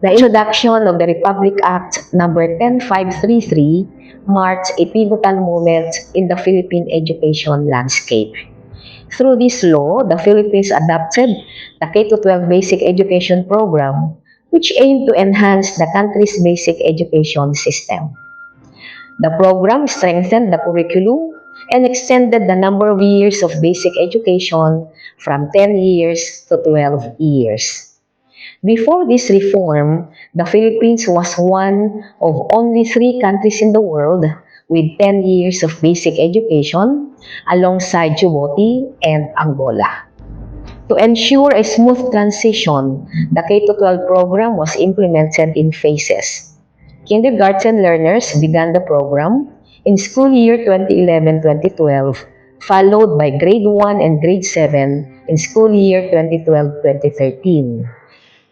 The introduction of the Republic Act number 10533 marks a pivotal moment in the Philippine education landscape. Through this law, the Philippines adopted the K-12 basic education program, which aimed to enhance the country's basic education system. The program strengthened the curriculum and extended the number of years of basic education from 10 years to 12 years. Before this reform, the Philippines was one of only three countries in the world with 10 years of basic education alongside Djibouti and Angola. To ensure a smooth transition, the K-12 program was implemented in phases. Kindergarten learners began the program in school year 2011-2012, followed by grade 1 and grade 7 in school year 2012-2013.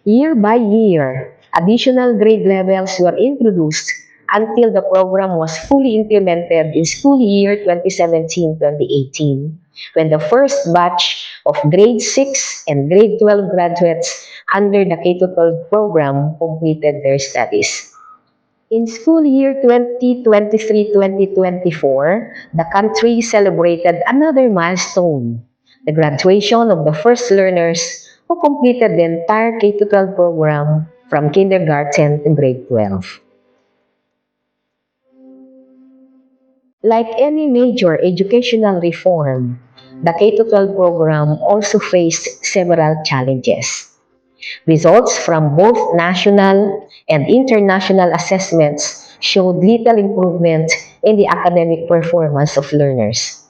Year by year, additional grade levels were introduced until the program was fully implemented in school year 2017-2018, when the first batch of grade 6 and grade 12 graduates under the K-12 program completed their studies. In school year 2023-2024, the country celebrated another milestone, the graduation of the first learners who completed the entire K-12 program from kindergarten to grade 12. Like any major educational reform, the K-12 program also faced several challenges. Results from both national and international assessments showed little improvement in the academic performance of learners.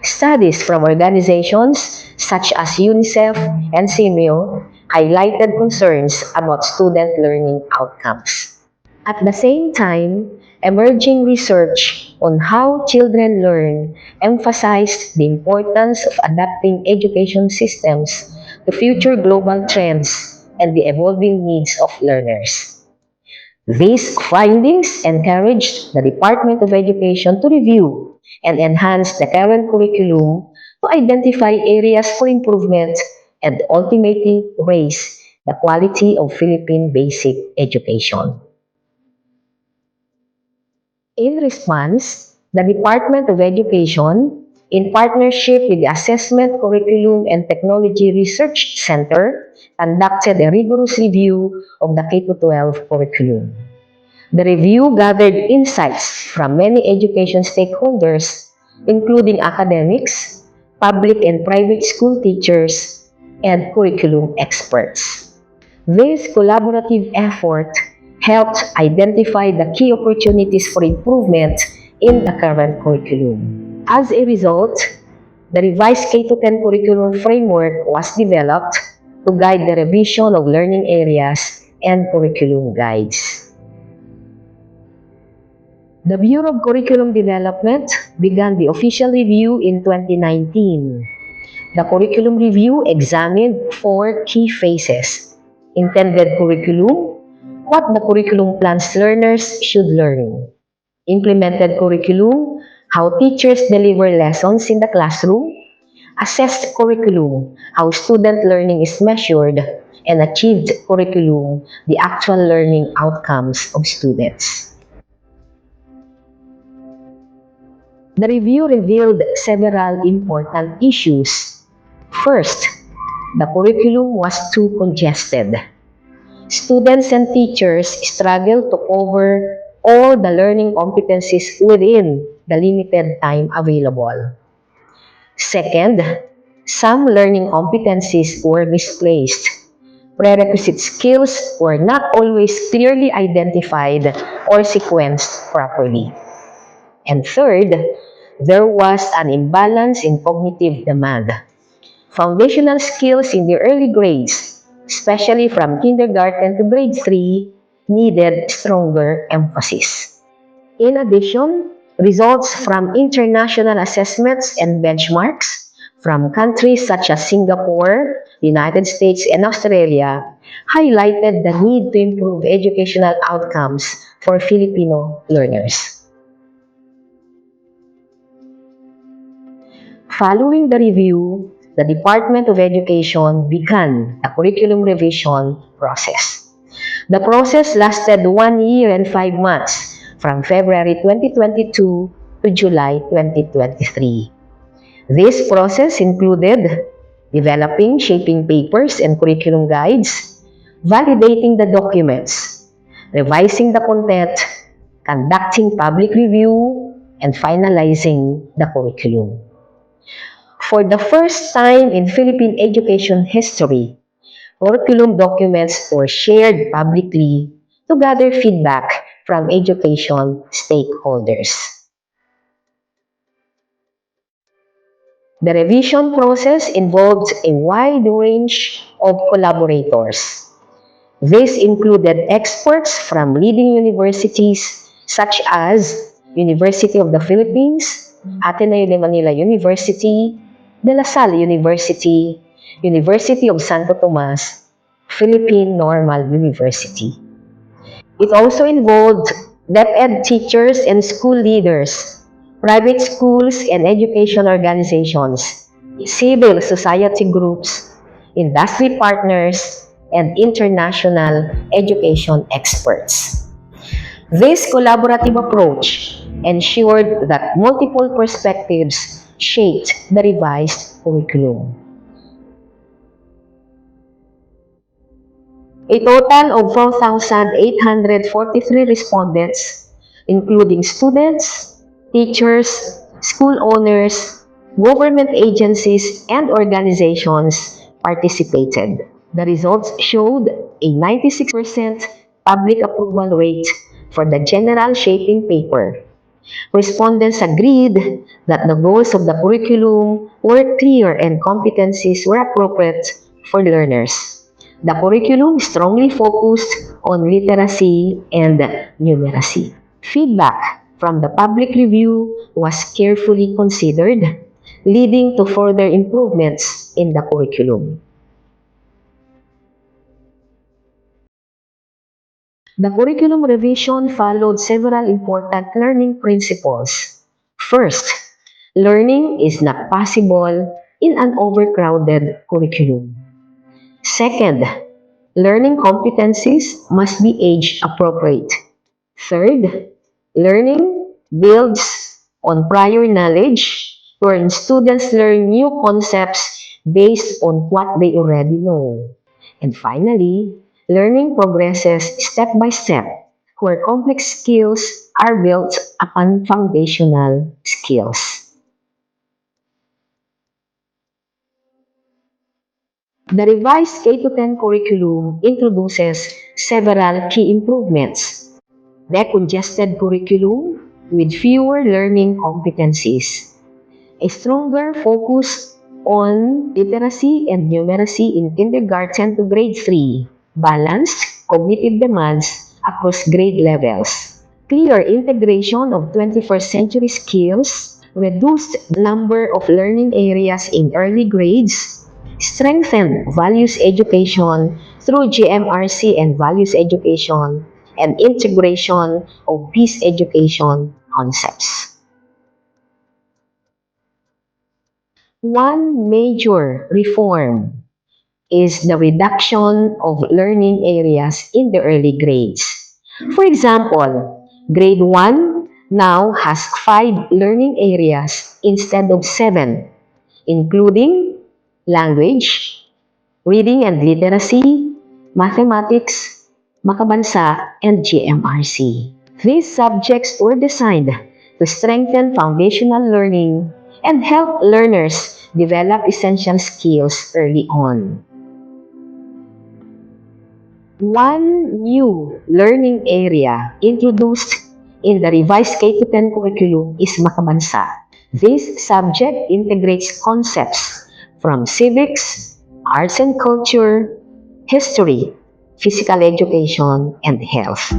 Studies from organizations such as UNICEF and CIMEO highlighted concerns about student learning outcomes. At the same time, emerging research on how children learn emphasized the importance of adapting education systems to future global trends and the evolving needs of learners. These findings encouraged the Department of Education to review and enhance the current curriculum to identify areas for improvement and ultimately raise the quality of Philippine basic education. In response, the Department of Education, in partnership with the Assessment, Curriculum, and Technology Research Center, conducted a rigorous review of the K-12 curriculum. The review gathered insights from many education stakeholders, including academics, public and private school teachers, and curriculum experts. This collaborative effort helped identify the key opportunities for improvement in the current curriculum. As a result, the revised K-10 curriculum framework was developed to guide the revision of learning areas and curriculum guides. The Bureau of Curriculum Development began the official review in 2019. The curriculum review examined four key phases: intended curriculum, what the curriculum plans learners should learn; implemented curriculum, how teachers deliver lessons in the classroom; assessed curriculum, how student learning is measured; and achieved curriculum, the actual learning outcomes of students. The review revealed several important issues. First, the curriculum was too congested. Students and teachers struggled to cover all the learning competencies within the limited time available. Second, some learning competencies were misplaced. Prerequisite skills were not always clearly identified or sequenced properly. And third, there was an imbalance in cognitive demand. Foundational skills in the early grades, especially from kindergarten to grade 3, needed stronger emphasis. In addition, results from international assessments and benchmarks from countries such as Singapore, the United States, and Australia highlighted the need to improve educational outcomes for Filipino learners. Following the review, the Department of Education began a curriculum revision process. The process lasted 1 year and 5 months, from February 2022 to July 2023. This process included developing shaping papers and curriculum guides, validating the documents, revising the content, conducting public review, and finalizing the curriculum. For the first time in Philippine education history, curriculum documents were shared publicly to gather feedback from education stakeholders. The revision process involved a wide range of collaborators. This included experts from leading universities such as University of the Philippines, Ateneo de Manila University, De La Salle University, University of Santo Tomas, Philippine Normal University. It also involved DepEd teachers and school leaders, private schools and education organizations, civil society groups, industry partners, and international education experts. This collaborative approach ensured that multiple perspectives shaped the revised curriculum. A total of 4,843 respondents, including students, teachers, school owners, government agencies, and organizations, participated. The results showed a 96% public approval rate for the general shaping paper. Respondents agreed that the goals of the curriculum were clear and competencies were appropriate for learners. The curriculum strongly focused on literacy and numeracy. Feedback from the public review was carefully considered, leading to further improvements in the curriculum. The curriculum revision followed several important learning principles. First, learning is not possible in an overcrowded curriculum. Second, learning competencies must be age appropriate. Third, learning builds on prior knowledge, wherein students learn new concepts based on what they already know. And finally, learning progresses step by step, where complex skills are built upon foundational skills. The revised K-10 curriculum introduces several key improvements. Decongested curriculum with fewer learning competencies. A stronger focus on literacy and numeracy in kindergarten to grade 3. Balanced cognitive demands across grade levels. Clear integration of 21st century skills. Reduced number of learning areas in early grades. Strengthened values education through GMRC and values education and integration of peace education concepts. One major reform is the reduction of learning areas in the early grades. For example, grade 1 now has 5 learning areas instead of 7, including language, reading and literacy, mathematics, makabansa, and GMRC. These subjects were designed to strengthen foundational learning and help learners develop essential skills early on. One new learning area introduced in the revised K-10 curriculum is makabansa. This subject integrates concepts from civics, arts and culture, history, physical education, and health.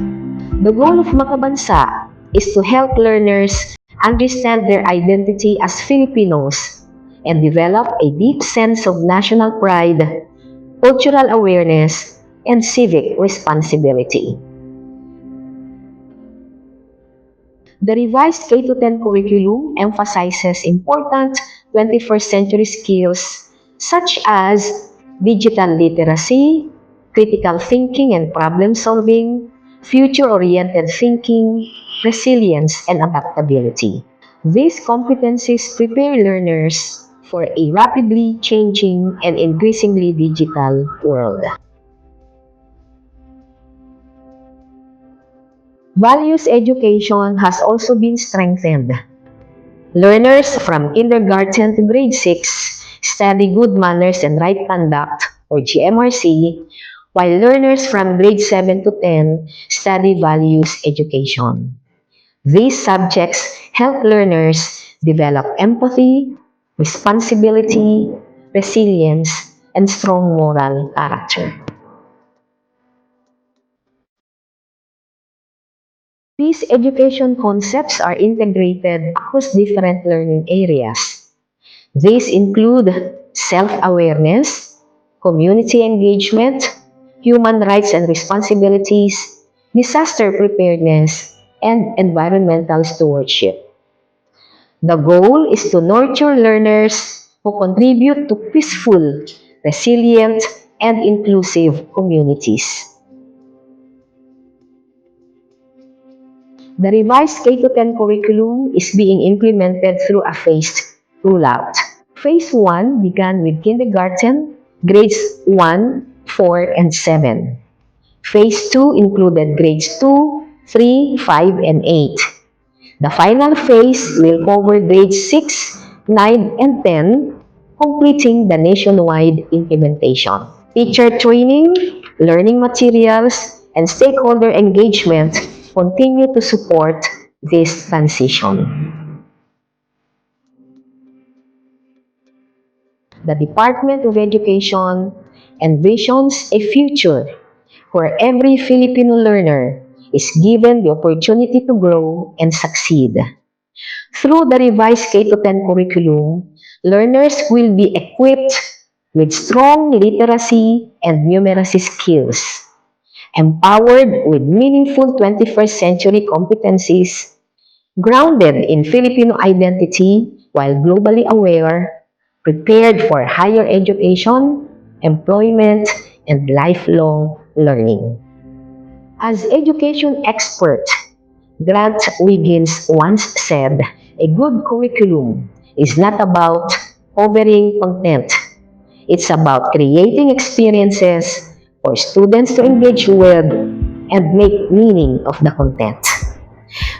The goal of makabansa is to help learners understand their identity as Filipinos and develop a deep sense of national pride, cultural awareness, and civic responsibility. The revised K-10 curriculum emphasizes important 21st century skills such as digital literacy, critical thinking and problem solving, future-oriented thinking, resilience, and adaptability. These competencies prepare learners for a rapidly changing and increasingly digital world. Values education has also been strengthened. Learners from kindergarten to grade 6 study good manners and right conduct, or GMRC, while learners from grade 7 to 10 study values education. These subjects help learners develop empathy, responsibility, resilience, and strong moral character. These education concepts are integrated across different learning areas. These include self-awareness, community engagement, human rights and responsibilities, disaster preparedness, and environmental stewardship. The goal is to nurture learners who contribute to peaceful, resilient, and inclusive communities. The revised K-10 curriculum is being implemented through a phased rollout. Phase 1 began with kindergarten, grades 1, 4, and 7. Phase 2 included grades 2, 3, 5, and 8. The final phase will cover grades 6, 9, and 10, completing the nationwide implementation. Teacher training, learning materials, and stakeholder engagement continue to support this transition. The Department of Education envisions a future where every Filipino learner is given the opportunity to grow and succeed. Through the revised K-10 curriculum, learners will be equipped with strong literacy and numeracy skills, empowered with meaningful 21st century competencies, grounded in Filipino identity while globally aware, prepared for higher education, employment, and lifelong learning. As education expert, Grant Wiggins once said, "A good curriculum is not about covering content. It's about creating experiences for students to engage with and make meaning of the content."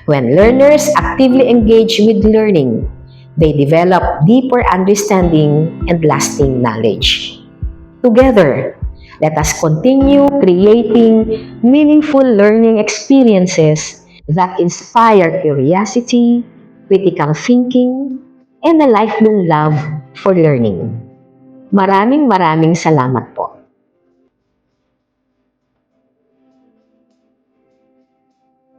When learners actively engage with learning, they develop deeper understanding and lasting knowledge. Together, let us continue creating meaningful learning experiences that inspire curiosity, critical thinking, and a lifelong love for learning. Maraming salamat po.